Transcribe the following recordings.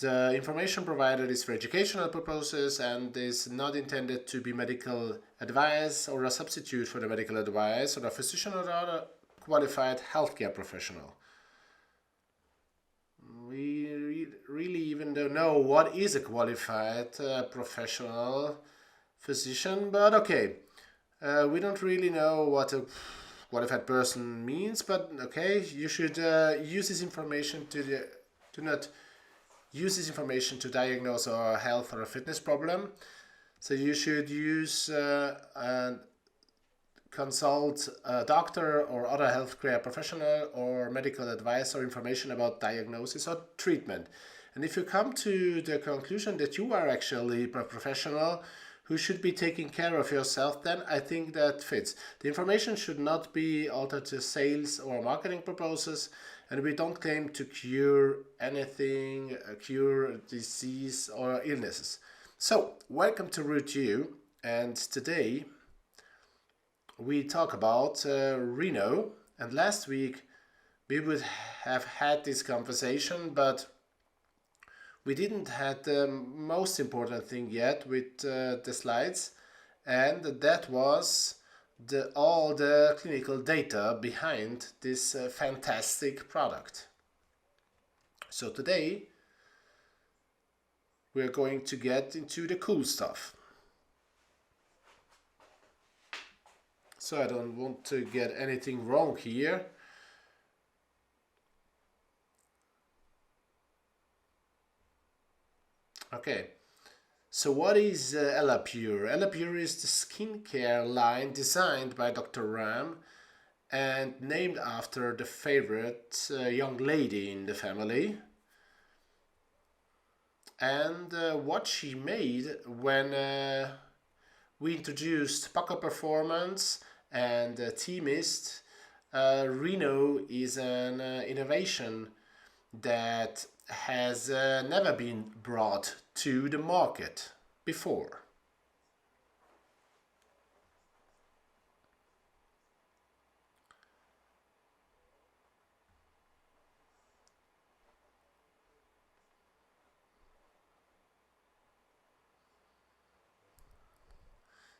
The information provided is for educational purposes and is not intended to be medical advice or a substitute for the medical advice of a physician or other qualified healthcare professional. We really even don't know what is a qualified professional physician, but okay. We don't really know what a qualified person means, but okay, you should use this information do not use this information to diagnose a health or a fitness problem. So you should use and consult a doctor or other healthcare professional or medical advice or information about diagnosis or treatment. And if you come to the conclusion that you are actually a professional who should be taking care of yourself, then I think that fits. The information should not be altered to sales or marketing purposes, and we don't claim to cure anything, cure disease or illnesses. So, welcome to Root You, and today we talk about Reno. And last week we would have had this conversation, but we didn't have the most important thing yet with the slides, and that was all the clinical data behind this fantastic product. So today we're going to get into the cool stuff. So I don't want to get anything wrong here. Okay, so what is Elapure? Elapure is the skincare line designed by Dr. Ram and named after the favorite young lady in the family. And what she made when we introduced Pucker Performance and T-Mist, Reno is an innovation that has never been brought to the market before.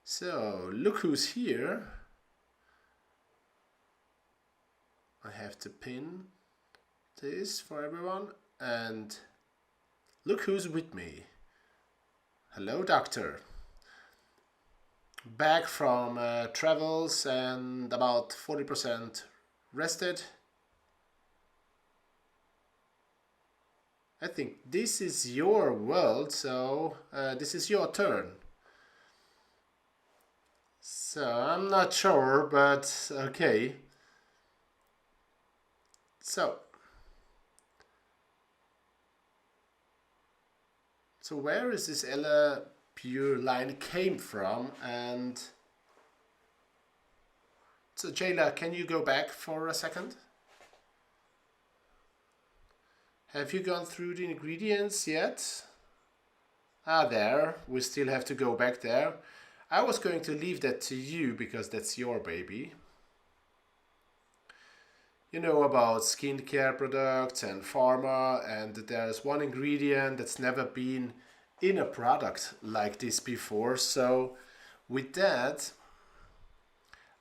So look who's here. I have to pin this for everyone. And look who's with me. Hello, doctor. Back from travels and about 40% rested. I think this is your world, so this is your turn. So I'm not sure, but okay. So where is this Elapure line came from? And so Jayla, can you go back for a second? Have you gone through the ingredients yet? There, we still have to go back there. I was going to leave that to you because that's your baby. You know about skincare products and pharma, and there's one ingredient that's never been in a product like this before. So with that,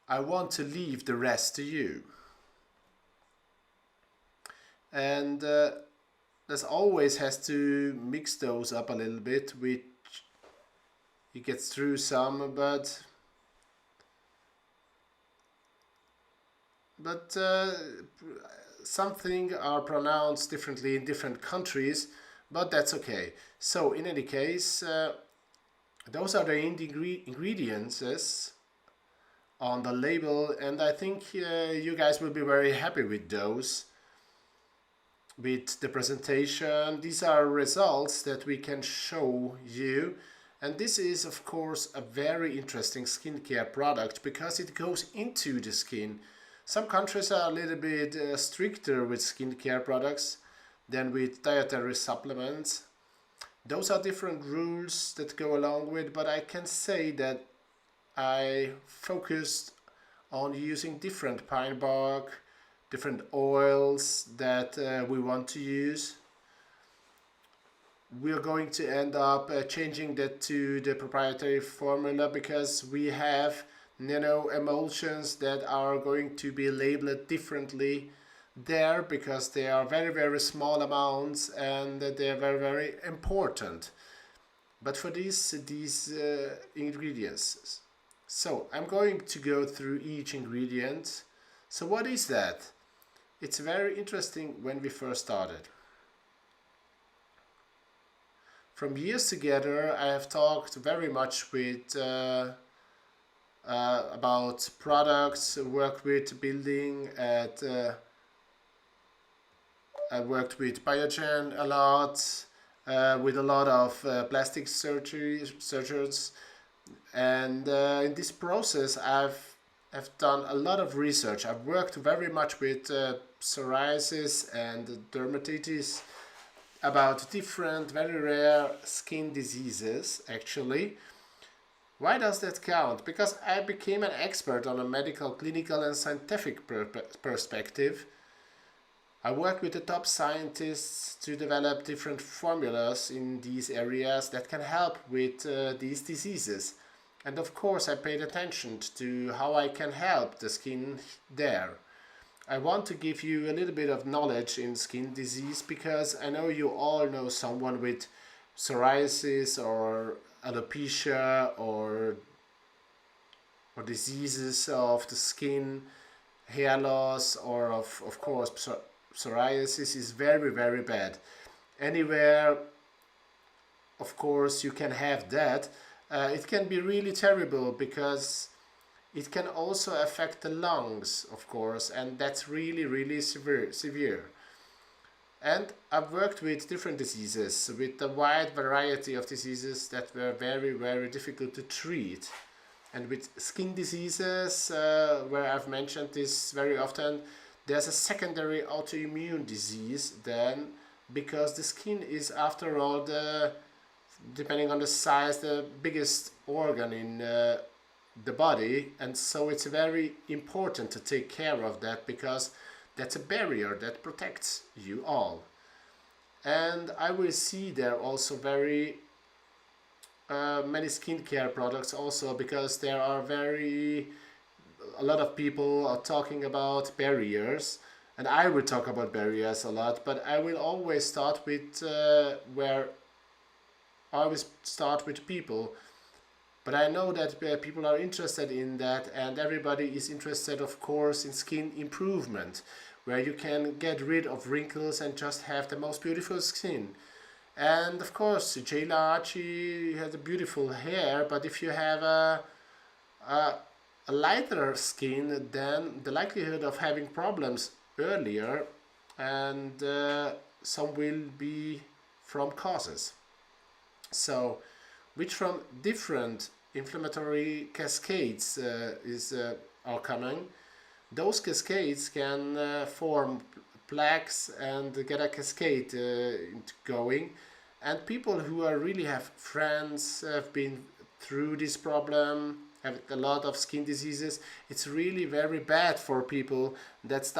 I want to leave the rest to you. And there's always has to mix those up a little bit, which it gets through some, but something are pronounced differently in different countries, but that's okay. So in any case, those are the ingredients on the label, and I think you guys will be very happy with those. With the presentation, these are results that we can show you, and this is of course a very interesting skincare product because it goes into the skin. Some countries are a little bit stricter with skincare products than with dietary supplements. Those are different rules that go along with, but I can say that I focused on using different pine bark, different oils that we want to use. we're going to end up changing that to the proprietary formula, because we have nano emulsions that are going to be labeled differently there, because they are very, very small amounts and they are very, very important. But for these ingredients, so I'm going to go through each ingredient. So what is that? It's very interesting. When we first started, from years together, I have talked very much with about products, worked with building at I worked with Biogen a lot, with a lot of plastic surgeons, and in this process I've done a lot of research. I've worked very much with psoriasis and dermatitis, about different very rare skin diseases actually. Why does that count? Because I became an expert on a medical, clinical and scientific perspective. I worked with the top scientists to develop different formulas in these areas that can help with these diseases. And of course I paid attention to how I can help the skin there. I want to give you a little bit of knowledge in skin disease, because I know you all know someone with psoriasis or alopecia or diseases of the skin, hair loss, or of course psoriasis is very, very bad. Anywhere, of course, you can have that. It can be really terrible, because it can also affect the lungs, of course, and that's really, really severe. And I've worked with different diseases, with a wide variety of diseases that were very, very difficult to treat. And with skin diseases, where I've mentioned this very often, there's a secondary autoimmune disease then, because the skin is, after all, depending on the size, the biggest organ in the body, and so it's very important to take care of that, because that's a barrier that protects you all. And I will see there also very many skincare products also, because there are a lot of people are talking about barriers, and I will talk about barriers a lot, but I will always start with where I always start with people. But I know that people are interested in that, and everybody is interested, of course, in skin improvement, where you can get rid of wrinkles and just have the most beautiful skin. And of course, Jayla Archie has a beautiful hair, but if you have a lighter skin, then the likelihood of having problems earlier, and some will be from causes. So, which from different inflammatory cascades are coming. Those cascades can form plaques and get a cascade going. And people who are really have friends, have been through this problem, have a lot of skin diseases, it's really very bad for people that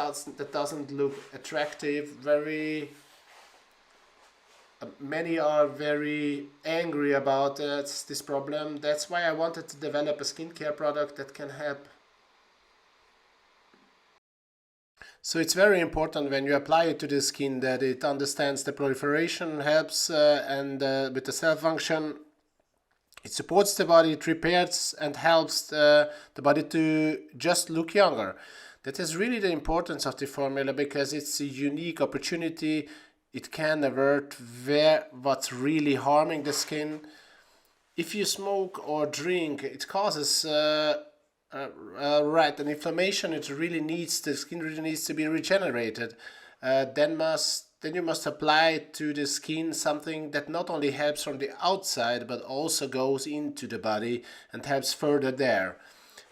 doesn't look attractive. Very many are very angry about this problem. That's why I wanted to develop a skincare product that can help. So it's very important when you apply it to the skin that it understands the proliferation, helps, and with the cell function, it supports the body, it repairs and helps the body to just look younger. That is really the importance of the formula, because it's a unique opportunity. It can avert what's really harming the skin. If you smoke or drink, it causes right, an inflammation. It really needs, the skin really needs to be regenerated. Then you must apply to the skin something that not only helps from the outside, but also goes into the body and helps further there.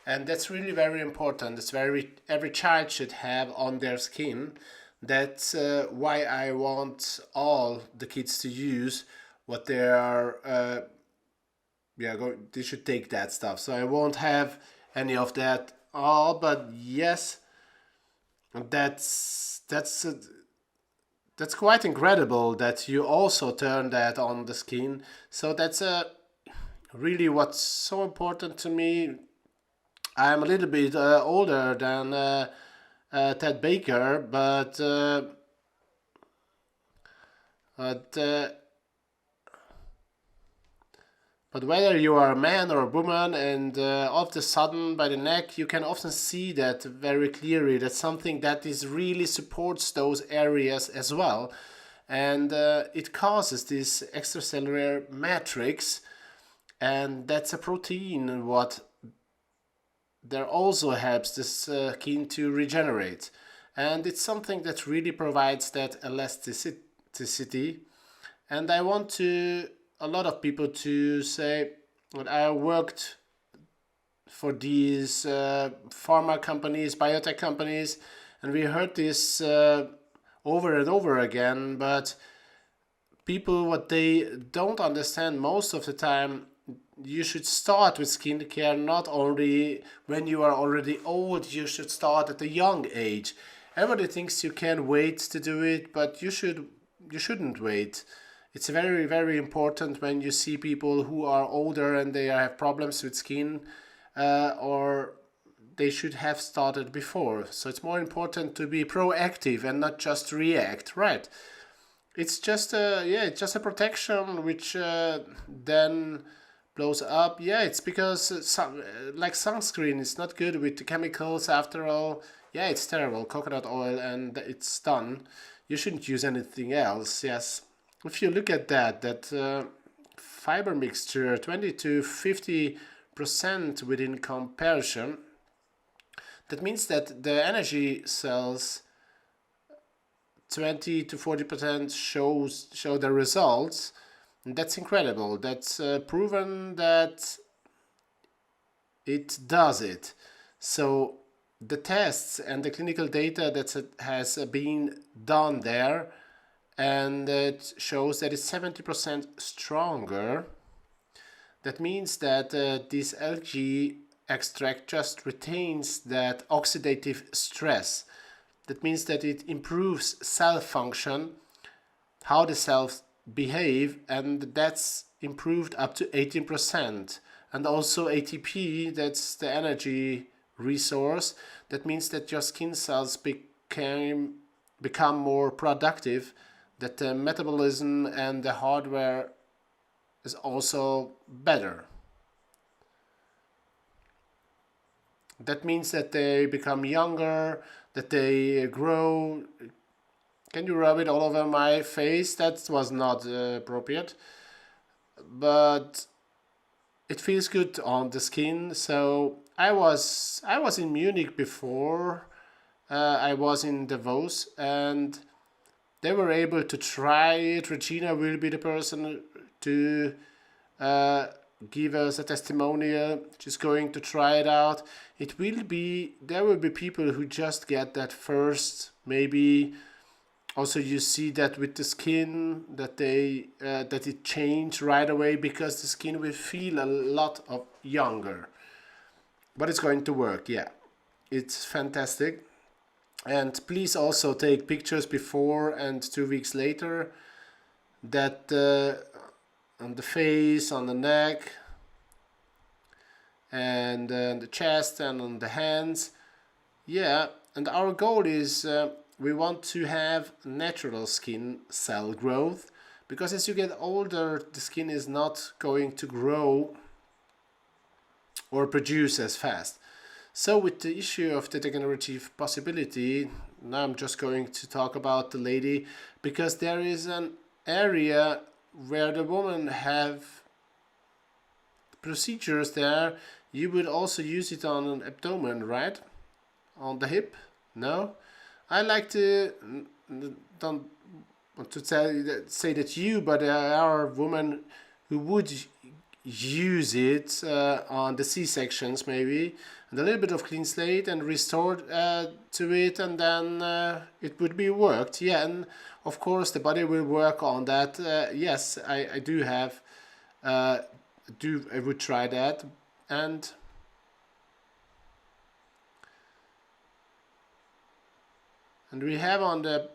And that's really very important. It's every child should have on their skin. That's why I want all the kids to use what they are. They should take that stuff. So I won't have any of that all. But yes, that's that's quite incredible that you also turn that on the skin. So that's really what's so important to me. I'm a little bit older than Ted Baker, but but whether you are a man or a woman, and all of a sudden by the neck, you can often see that very clearly. That's something that is really supports those areas as well, and it causes this extracellular matrix, and that's a protein what there also helps the skin to regenerate, and it's something that really provides that elasticity. And I want to a lot of people to say that I worked for these pharma companies, biotech companies, and we heard this over and over again. But people, what they don't understand most of the time, you should start with skincare not only when you are already old. You should start at a young age. Everybody thinks you can wait to do it, but you shouldn't wait. It's very, very important when you see people who are older and they have problems with skin, or they should have started before. So it's more important to be proactive and not just react, right? It's just it's just a protection which then blows up. Yeah, it's because like sunscreen is not good with the chemicals after all. Yeah, it's terrible. Coconut oil and it's done. You shouldn't use anything else. Yes, if you look at that fiber mixture, 20 to 50% within comparison. That means that the energy cells 20 to 40% show the results. And that's incredible. That's proven that it does it. So the tests and the clinical data that has been done there, and it shows that it's 70% stronger. That means that this algae extract just retains that oxidative stress. That means that it improves cell function, how the cells behave, and that's improved up to 18%. And also ATP, that's the energy resource. That means that your skin cells become more productive, that the metabolism and the hardware is also better. That means that they become younger, that they grow. Can you rub it all over my face? That was not appropriate. But it feels good on the skin. So I was in Munich before. I was in Davos, and they were able to try it. Regina will be the person to uh, give us a testimonial. She's going to try it out. There will be people who just get that first, maybe. Also, you see that with the skin that it changed right away, because the skin will feel a lot of younger. But it's going to work. Yeah, it's fantastic. And please also take pictures before and 2 weeks later. That on the face, on the neck, and the chest, and on the hands. Yeah, and our goal is we want to have natural skin cell growth, because as you get older, the skin is not going to grow or produce as fast. So with the issue of the degenerative possibility, now I'm just going to talk about the lady, because there is an area where the woman have procedures there. You would also use it on an abdomen, right? On the hip? No? I like to don't want to say that you, but there are women who would use it on the C-sections maybe, and a little bit of clean slate and restore to it, and then it would be worked. Yeah, and of course the body will work on that. Yes, I do have I would try that. And we have on the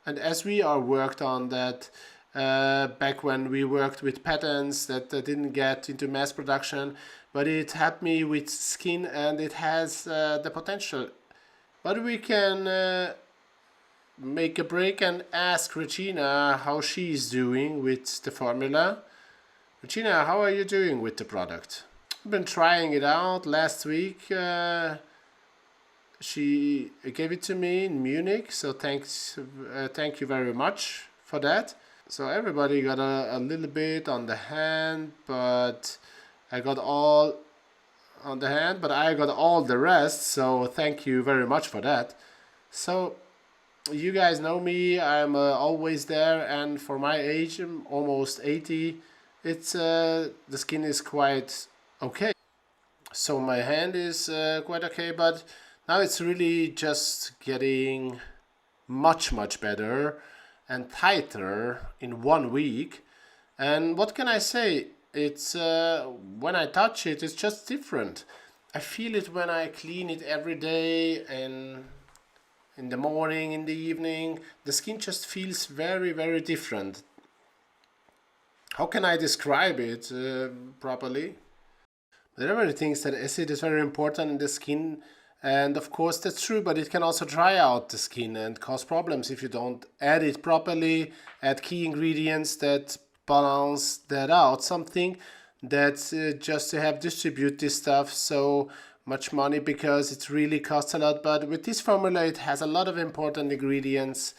And as we are worked on that, back when we worked with patents that didn't get into mass production, but it helped me with skin, and it has the potential. But we can make a break and ask Regina how she's doing with the formula. Regina, how are you doing with the product? I've been trying it out last week. She gave it to me in Munich, so thank you very much for that. So everybody got a little bit on the hand, but I got all on the hand, but I got all the rest, so thank you very much for that. So you guys know me, I'm always there, and for my age, I'm almost 80, it's the skin is quite okay. So my hand is quite okay, but now it's really just getting much better and tighter in 1 week. And what can I say? It's when I touch it, it's just different. I feel it when I clean it every day, and in the morning, in the evening. The skin just feels very different. How can I describe it properly? Everybody thinks that acid is very important in the skin, and of course that's true, but it can also dry out the skin and cause problems if you don't add it properly, add key ingredients that balance that out. Something that's just to have distribute this stuff so much money, because it really costs a lot. But with this formula, it has a lot of important ingredients,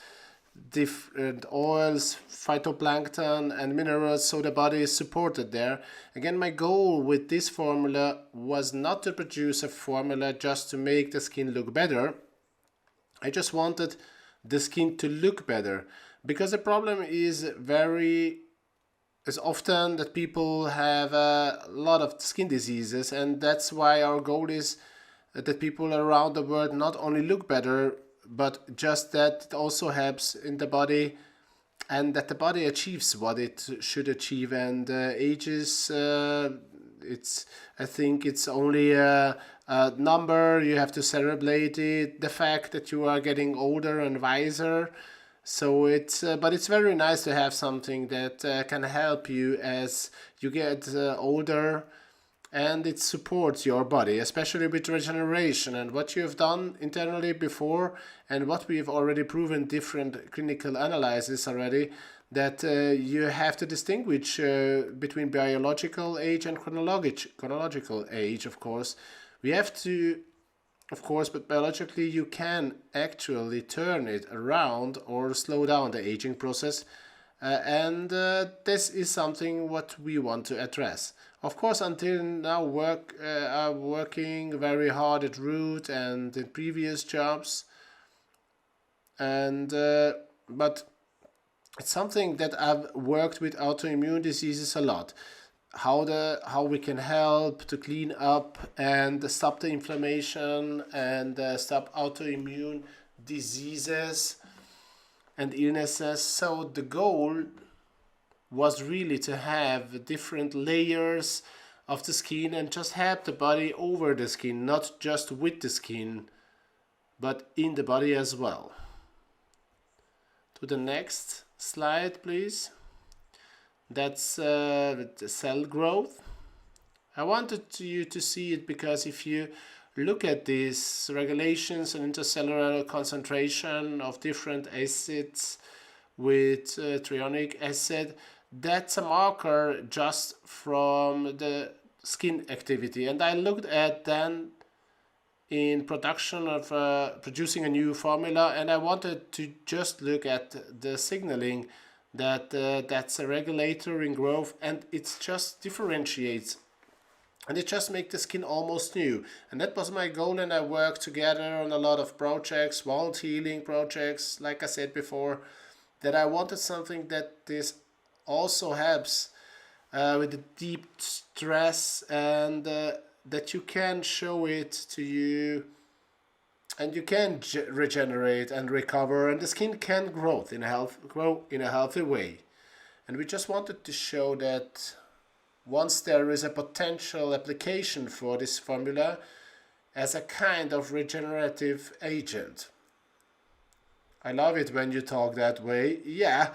different oils, phytoplankton, and minerals, so the body is supported there. Again, my goal with this formula was not to produce a formula just to make the skin look better. I just wanted the skin to look better, because the problem is often that people have a lot of skin diseases, and that's why our goal is that people around the world not only look better, but just that it also helps in the body, and that the body achieves what it should achieve. And ages, it's I think it's only a number. You have to celebrate it, the fact that you are getting older and wiser. So it's but it's very nice to have something that can help you as you get older, and it supports your body, especially with regeneration and what you have done internally before, and what we have already proven different clinical analyses already, that you have to distinguish between biological age and chronological age. Of course, we have to, of course, but biologically you can actually turn it around or slow down the aging process, and this is something what we want to address. Of course, until now, I'm working very hard at Root and in previous jobs, and but it's something that I've worked with autoimmune diseases a lot. How we can help to clean up and stop the inflammation and stop autoimmune diseases and illnesses. So the goal was really to have different layers of the skin and just help the body over the skin, not just with the skin, but in the body as well. To the next slide, please. That's the cell growth. I wanted you to see it because if you look at these regulations and intercellular concentration of different acids with treonic acid, that's a marker just from the skin activity. And I looked at then in production of producing a new formula, and I wanted to just look at the signaling that that's a regulator in growth, and it just differentiates, and it just makes the skin almost new. And that was my goal, and I worked together on a lot of projects, wound healing projects, like I said before, that I wanted something that this also helps with the deep stress, and that you can show it to you, and you can regenerate and recover, and the skin can grow in a healthy way. And we just wanted to show that once there is a potential application for this formula as a kind of regenerative agent. I love it when you talk that way. Yeah.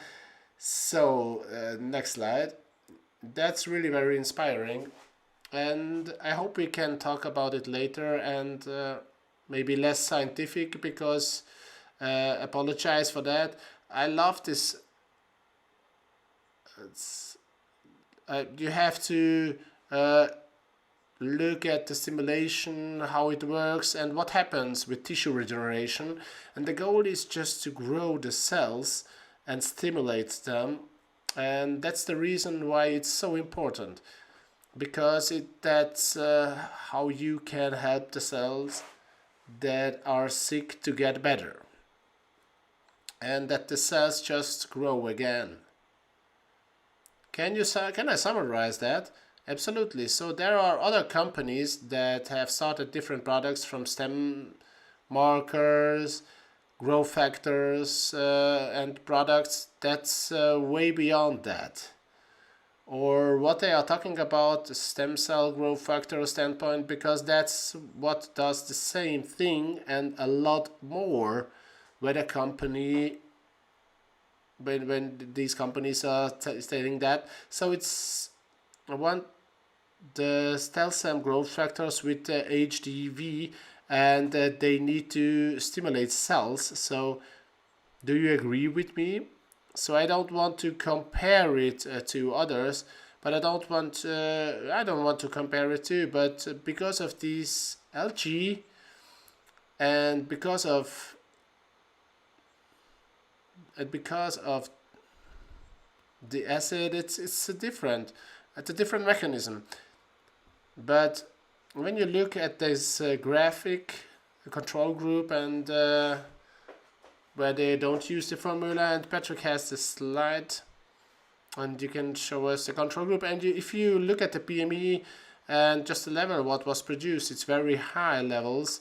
So, next slide. That's really very inspiring. And I hope we can talk about it later and maybe less scientific because apologize for that. I love this. You have to look at the stimulation, how it works, and what happens with tissue regeneration. And the goal is just to grow the cells and stimulate them. And that's the reason why it's so important, because that's how you can help the cells that are sick to get better, and that the cells just grow again. Can I summarize that? Absolutely. So there are other companies that have started different products, from stem markers, growth factors, and products that's way beyond that. Or what they are talking about, stem cell growth factor standpoint, because that's what does the same thing and a lot more when a company when these companies are stating that. So it's one the stem cell growth factors with the HDV, and they need to stimulate cells. So do you agree with me? So I don't want to compare it to others, but I don't want to compare it too. But because of these algae and because of the acid, it's a different mechanism. But when you look at this graphic control group, and where they don't use the formula, and Patrick has the slide, and you can show us the control group, and if you look at the PME and just the level what was produced, it's very high levels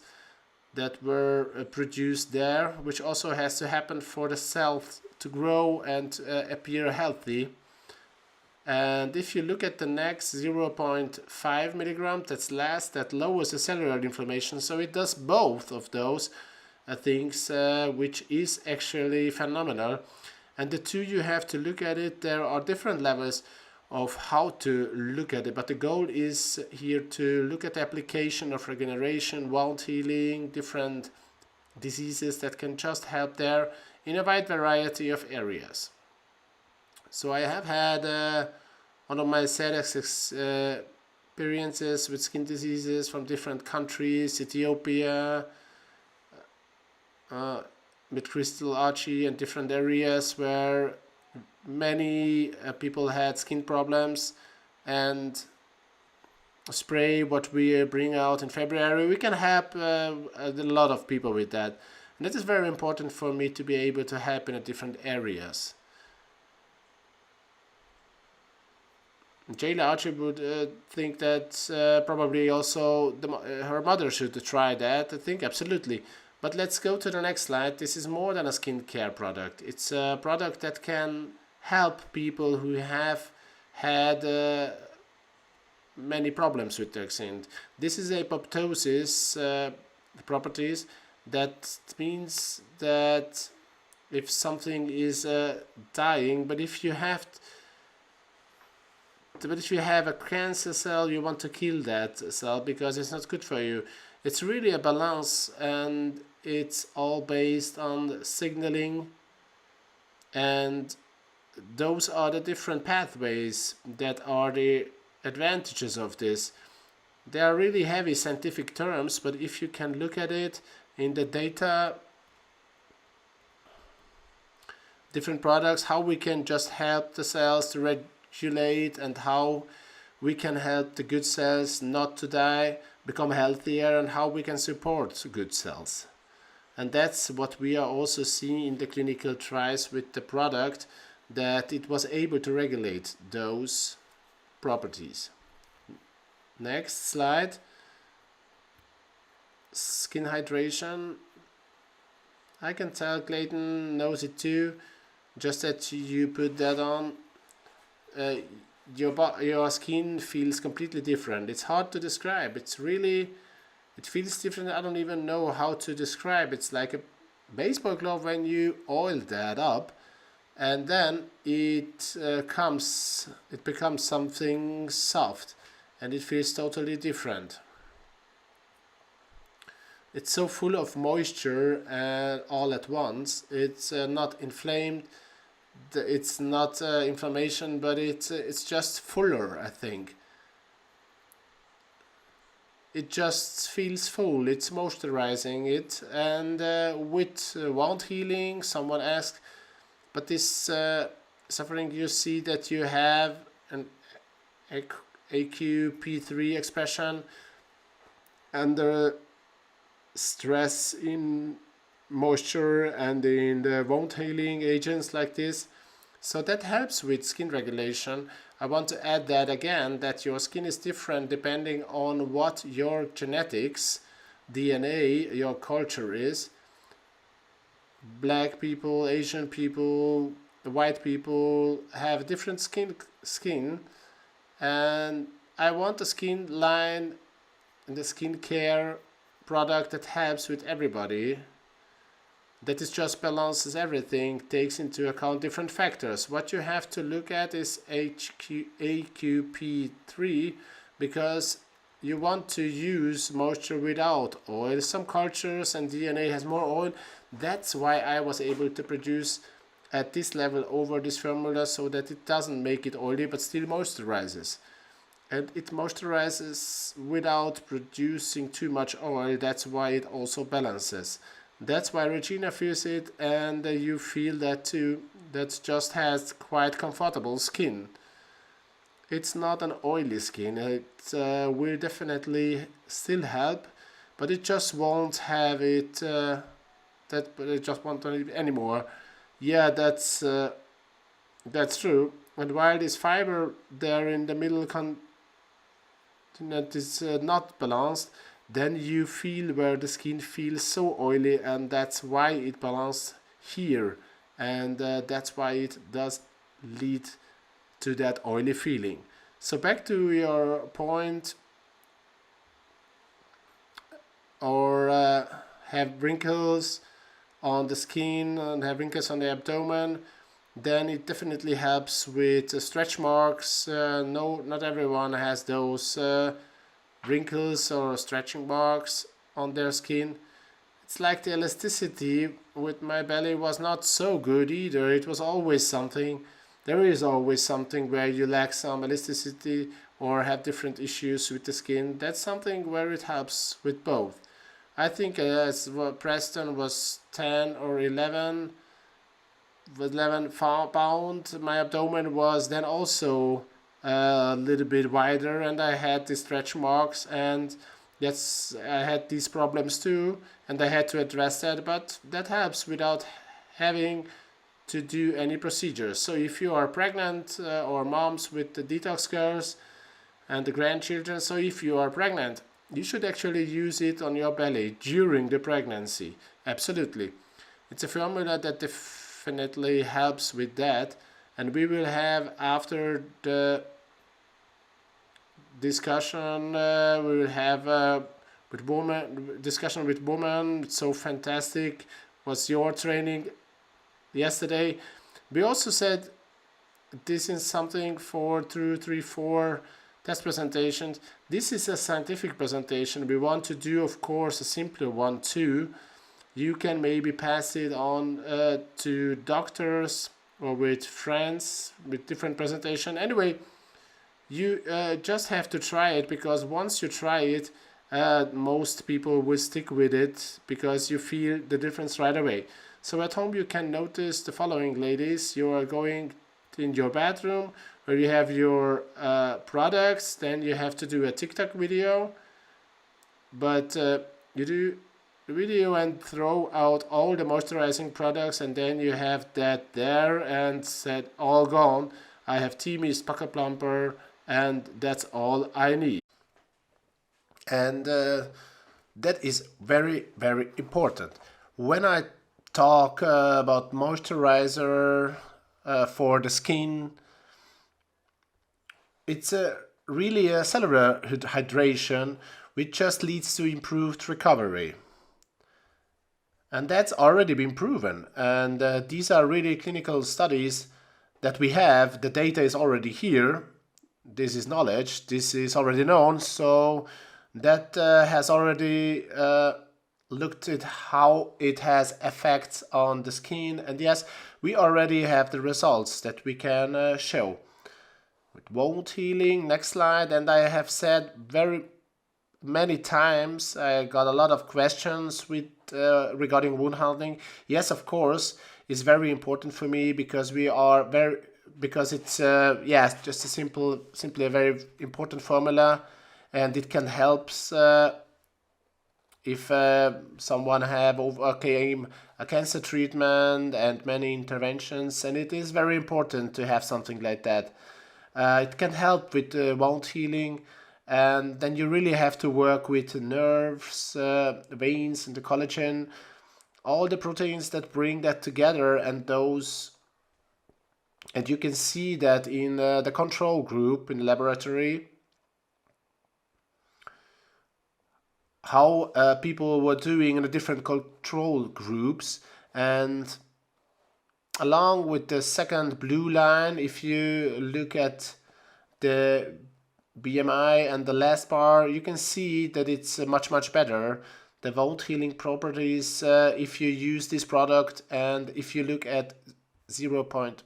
that were produced there, which also has to happen for the cells to grow and appear healthy. And if you look at the next 0.5 milligram, that's last, that lowers the cellular inflammation. So it does both of those things, which is actually phenomenal. And the two, you have to look at it. There are different levels of how to look at it, but the goal is here to look at the application of regeneration, wound healing, different diseases that can just help there in a wide variety of areas. So I have had one of my saddest experiences with skin diseases from different countries, Ethiopia, with crystal algae, and different areas where many people had skin problems. And spray what we bring out in February, we can help a lot of people with that. And that is very important for me to be able to help in different areas. Jayla Archie would think that probably also her mother should try that. I think absolutely. But let's go to the next slide. This is more than a skincare product. It's a product that can help people who have had many problems with their skin. This is apoptosis properties. That means that if something is dying, but if you have a cancer cell, you want to kill that cell because it's not good for you. It's really a balance, and it's all based on signaling, and those are the different pathways that are the advantages of this. They are really heavy scientific terms, but if you can look at it in the data, different products, how we can just help the cells to regulate, and how we can help the good cells not to die, become healthier, and how we can support good cells. And that's what we are also seeing in the clinical trials with the product, that it was able to regulate those properties. Next slide. Skin hydration. I can tell Clayton knows it too, just that you put that on. Your skin feels completely different. It's hard to describe. It feels different. I don't even know how to describe. It's like baseball glove when you oil that up, and then it becomes something soft, and it feels totally different. It's so full of moisture and all at once. It's not inflamed. It's not inflammation, but it's just fuller, I think. It just feels full. It's moisturizing it, and with wound healing, someone asked, but this suffering, you see that you have an AQP3 expression under stress in moisture and in the wound healing agents like this. So that helps with skin regulation. I want to add that again, that your skin is different depending on what your genetics, DNA, your culture is. Black people, Asian people, white people have different skin, and I want a skin line and the skincare product that helps with everybody, that is just balances everything, takes into account different factors. What you have to look at is AQP3, because you want to use moisture without oil. Some cultures and DNA has more oil. That's why I was able to produce at this level over this formula, so that it doesn't make it oily but still moisturizes. And it moisturizes without producing too much oil. That's why it also balances. That's why Regina feels it, and you feel that too. That just has quite comfortable skin. It's not an oily skin. It will definitely still help, but it just won't have it. That it just won't have it anymore. Yeah, that's true. And while this fiber there in the middle continent is not balanced, then you feel where the skin feels so oily, and that's why it balanced here, and that's why it does lead to that oily feeling. So back to your point, or have wrinkles on the skin and have wrinkles on the abdomen, then it definitely helps with stretch marks. No, not everyone has those wrinkles or stretching marks on their skin. It's like the elasticity with my belly was not so good either. It was always something. There is always something where you lack some elasticity or have different issues with the skin. That's something where it helps with both. I think as Preston was 10 or 11, with 11 pound, my abdomen was then also a little bit wider, and I had the stretch marks, and yes, I had these problems too, and I had to address that, but that helps without having to do any procedures. So if you are pregnant or moms with the detox girls and the grandchildren, so if you are pregnant, you should actually use it on your belly during the pregnancy. Absolutely. It's a formula that definitely helps with that, and we will have, after the discussion, we will have with women, discussion with women. It's so fantastic. Was your training yesterday? We also said this is something for 2, 3, 4 test presentations. This is a scientific presentation. We want to do, of course, a simpler one too. You can maybe pass it on to doctors or with friends with different presentation. Anyway, you just have to try it, because once you try it, most people will stick with it because you feel the difference right away. So at home you can notice the following, ladies. You are going in your bathroom where you have your products, then you have to do a TikTok video, but you do the video and throw out all the moisturizing products, and then you have that there and said all gone. I have tea mist, pocket plumper, and that's all I need. And that is very, very important. When I talk about moisturizer for the skin, it's really a cellular hydration, which just leads to improved recovery. And that's already been proven. And these are really clinical studies that we have. The data is already here. This is knowledge. This is already known. So that has already looked at how it has effects on the skin. And yes, we already have the results that we can show. With wound healing, next slide. And I have said very many times, I got a lot of questions with regarding wound handling. Yes, of course, it's very important for me because because it's just simply a very important formula, and it can help if someone have overcame a cancer treatment and many interventions, and it is very important to have something like that. It can help with wound healing, and then you really have to work with the nerves, veins, and the collagen, all the proteins that bring that together, and you can see that in the control group in the laboratory, how people were doing in the different control groups. And along with the second blue line, if you look at the BMI and the last bar, you can see that it's much better. The wound healing properties, if you use this product, and if you look at 0 point.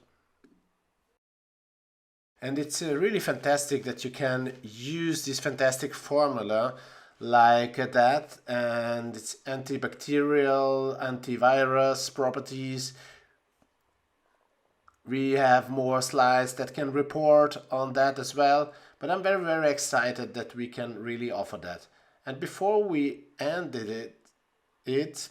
And it's really fantastic that you can use this fantastic formula like that, and its antibacterial, antivirus properties. We have more slides that can report on that as well, but I'm very excited that we can really offer that. And before we ended it,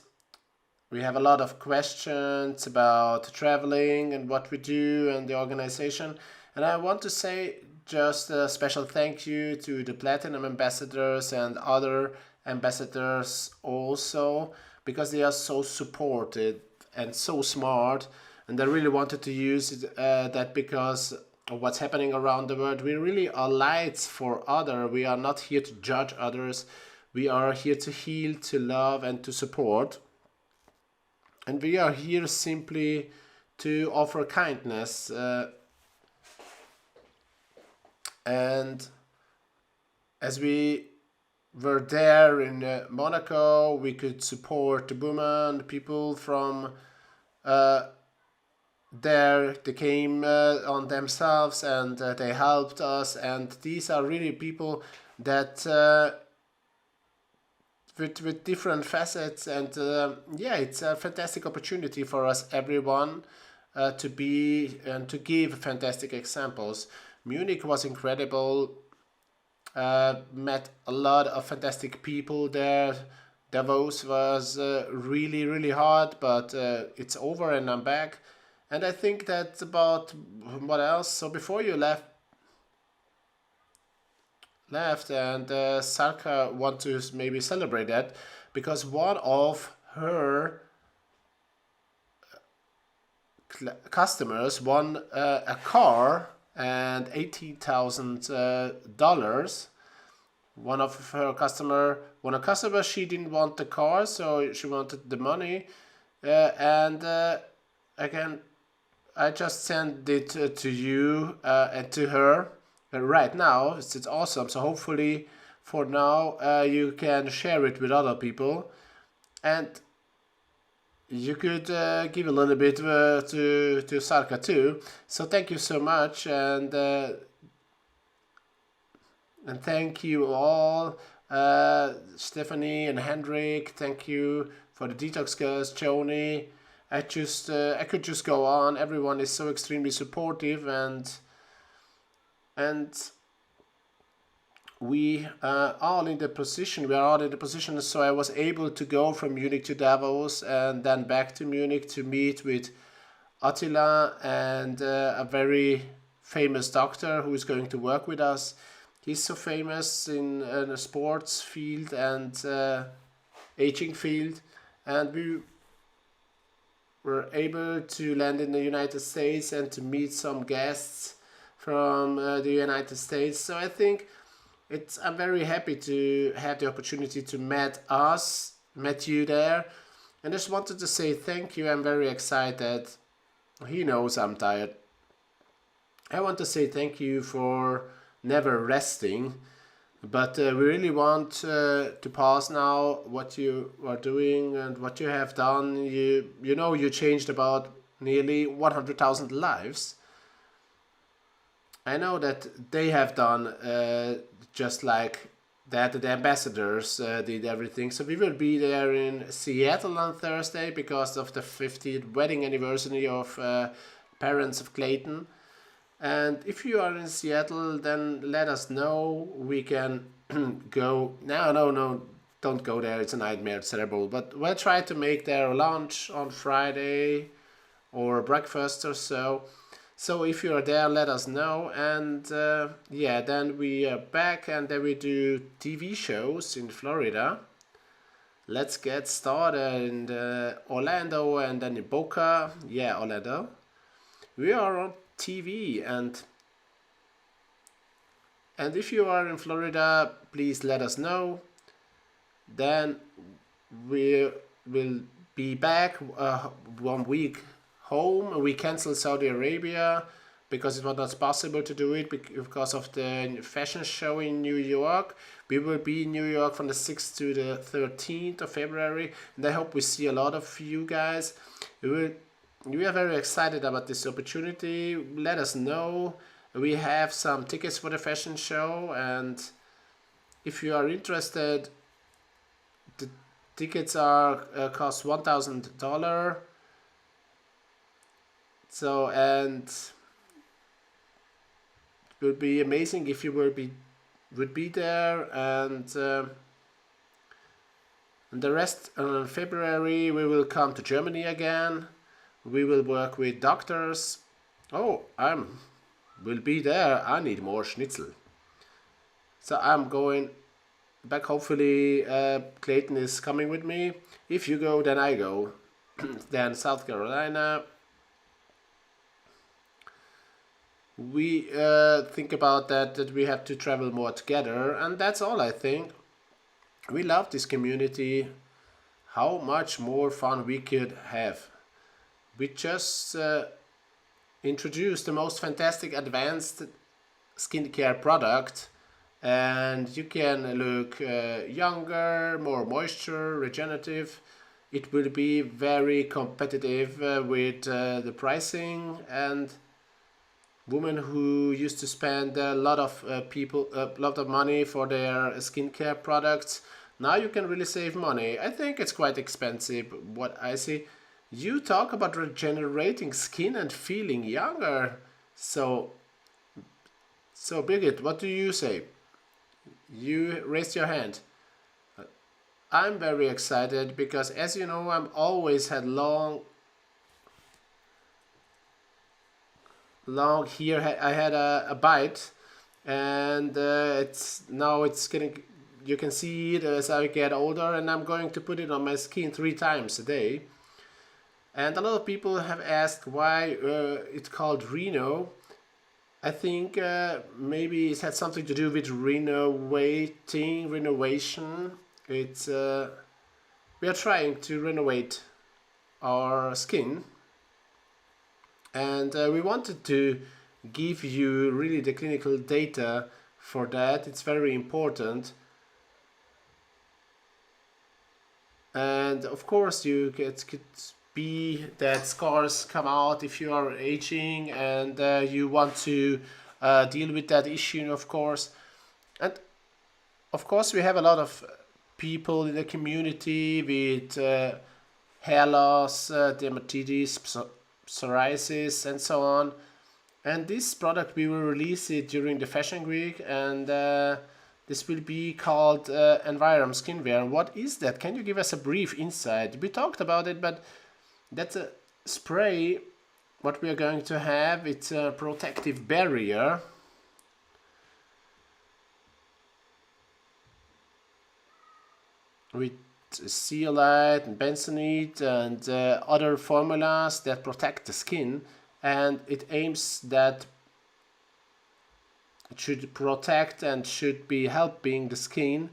we have a lot of questions about traveling and what we do and the organization. And I want to say just a special thank you to the Platinum ambassadors and other ambassadors also, because they are so supported and so smart. And I really wanted to use that because of what's happening around the world. We really are lights for others. We are not here to judge others. We are here to heal, to love, and to support. And we are here simply to offer kindness. And as we were there in Monaco, we could support the women, the people from there. They came on themselves, and they helped us. And these are really people that with different facets, and it's a fantastic opportunity for us everyone to be and to give fantastic examples. Munich was incredible. Met a lot of fantastic people there. Davos was really hard, but it's over and I'm back. And I think that's about what else. So before you left, and Sarka want to maybe celebrate that, because one of her customers won a car and $18,000. One of her customer won a customer. She didn't want the car, so she wanted the money. And again, I just sent it to you and to her right now. It's awesome. So hopefully, for now, you can share it with other people, and you could give a little bit to Sarka too. So thank you so much, and thank you all, Stephanie and Hendrik. Thank you for the detox girls, Joni. I could just go on. Everyone is so extremely supportive, and we are all in the position. So I was able to go from Munich to Davos and then back to Munich to meet with Attila and a very famous doctor who is going to work with us. He's so famous in the sports field and aging field, and we were able to land in the United States and to meet some guests from the United States. So I think I'm very happy to have the opportunity to met you there, And I just wanted to say thank you. I'm very excited. He knows I'm tired. I want to say thank you for never resting. But we really want to pause now what you are doing and what you have done. You changed about nearly 100,000 lives. I know that they have done just like that. The ambassadors did everything. So we will be there in Seattle on Thursday because of the 50th wedding anniversary of parents of Clayton. And if you are in Seattle, then let us know. We can go. No, don't go there. It's a nightmare. It's terrible. But we'll try to make their lunch on Friday or breakfast or so. So if you are there, let us know. And yeah, then we are back and then we do TV shows in Florida. Let's get started in Orlando and then in Boca. Yeah, Orlando. We are on TV and if you are in Florida, please let us know. Then we will be back 1 week home. We cancel Saudi Arabia because it was not possible to do it because of the fashion show in New York. We will be in New York from the 6th to the 13th of February, and I hope we see a lot of you guys. We are very excited about this opportunity. Let us know. We have some tickets for the fashion show, and if you are interested, the tickets are cost $1,000. So, and it will be amazing if you would be there. And the rest of February we will come to Germany again. We will work with doctors. Oh, will be there. I need more schnitzel. So I'm going back. Hopefully Clayton is coming with me. If you go, then I go. Then South Carolina. We think about that we have to travel more together, and that's all. I think we love this community. How much more fun we could have. We just introduced the most fantastic advanced skincare product, and you can look younger, more moisture, regenerative. It will be very competitive with the pricing, and women who used to spend a lot of money for their skincare products, now you can really save money. I think it's quite expensive what I see. You talk about regenerating skin and feeling younger. So Birgit, what do you say? You raised your hand. I'm very excited because, as you know, I'm always had long here. I had a bite, and it's getting. You can see it as I get older, and I'm going to put it on my skin 3 times a day. And a lot of people have asked why it's called Reno. I think maybe it had something to do with renovation. It's we are trying to renovate our skin, and we wanted to give you really the clinical data for that. It's very important. And of course, could be that scars come out if you are aging and you want to deal with that issue, of course. And of course, we have a lot of people in the community with hair loss, dermatitis, psoriasis, and so on. And this product, we will release it during the Fashion Week, and this will be called Envirom Skinwear. What is that? Can you give us a brief insight? We talked about it, but that's a spray. What we are going to have, it's a protective barrier. With zeolite and bentonite and other formulas that protect the skin, and it aims that it should protect and should be helping the skin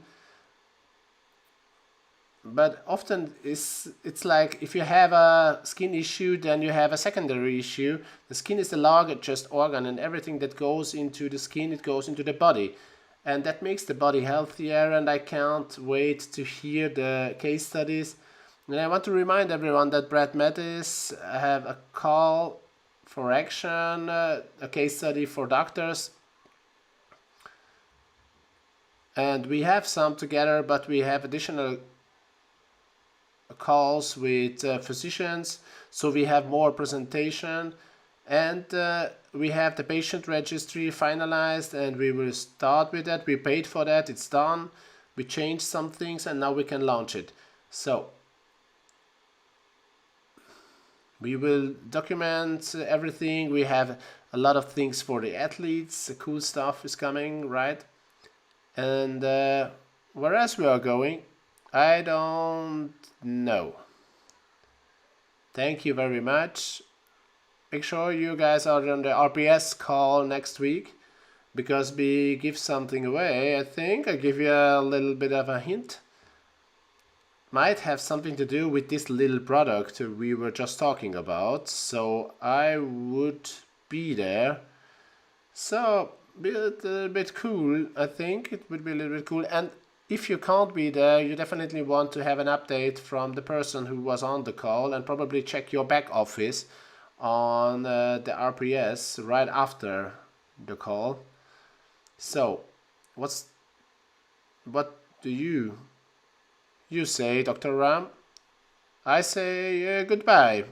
but often it's like if you have a skin issue, then you have a secondary issue. The skin is the largest organ, and everything that goes into the skin, it goes into the body, and that makes the body healthier. And I can't wait to hear the case studies. And I want to remind everyone that Brad Mattis have a call for action, a case study for doctors, and we have some together, but we have additional calls with physicians, so we have more presentation, and we have the patient registry finalized, and we will start with that. We paid for that, it's done, we changed some things, and now we can launch it. So we will document everything. We have a lot of things for the athletes, the cool stuff is coming, right? And where else we are going, I don't know. Thank you very much. Make sure you guys are on the RPS call next week, because we give something away. I think I give you a little bit of a hint. Might have something to do with this little product we were just talking about, so I would be there. So be a little bit cool. I think it would be a little bit cool. And if you can't be there, you definitely want to have an update from the person who was on the call, and probably check your back office on the RPS right after the call. So what do you say, Dr. Ram? I say goodbye.